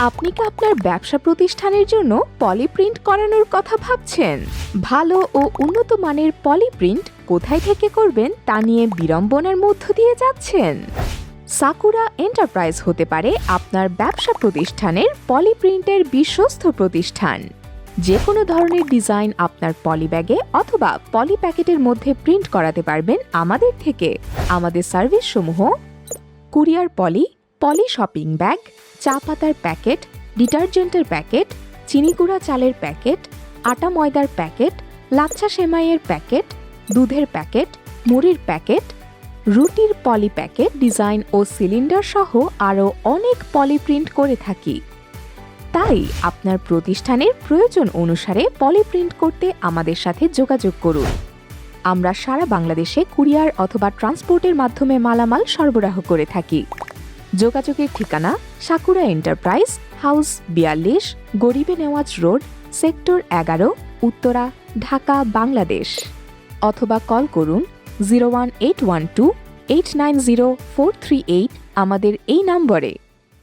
আপনি কি আপনার ব্যবসা প্রতিষ্ঠানের জন্য পলিপ্রিন্ট করানোর কথা ভাবছেন? ভালো ও উন্নত মানের পলিপ্রিন্ট কোথায় থেকে করবেন তা নিয়ে বিড়ম্বনার মধ্য দিয়ে যাচ্ছেন? সাকুরা এন্টারপ্রাইজ হতে পারে আপনার ব্যবসা প্রতিষ্ঠানের পলিপ্রিন্টের বিশ্বস্ত প্রতিষ্ঠান। যে কোনো ধরনের ডিজাইন আপনার পলিব্যাগে অথবা পলি প্যাকেটের মধ্যে প্রিন্ট করাতে পারবেন আমাদের থেকে। আমাদের সার্ভিসসমূহ: কুরিয়ার পলি, পলি শপিং ব্যাগ, চা পাতার প্যাকেট, ডিটারজেন্টের প্যাকেট, চিনি গুঁড়া চালের প্যাকেট, আটা ময়দার প্যাকেট, লাচ্ছা সেমাইয়ের প্যাকেট, দুধের প্যাকেট, মুড়ির প্যাকেট, রুটির পলি প্যাকেট ডিজাইন ও সিলিন্ডার সহ আরও অনেক পলিপ্রিন্ট করে থাকি। তাই আপনার প্রতিষ্ঠানের প্রয়োজন অনুসারে পলিপ্রিন্ট করতে আমাদের সাথে যোগাযোগ করুন। আমরা সারা বাংলাদেশে কুরিয়ার অথবা ট্রান্সপোর্টের মাধ্যমে মালামাল সরবরাহ করে থাকি। যোগাযোগের ঠিকানা: sakura enterprise, house 42, Gharibe Newaz road, sector 11, Uttara, Dhaka, Bangladesh. অথবা কল করুন 01812 890 438 আমাদের এই নম্বরে।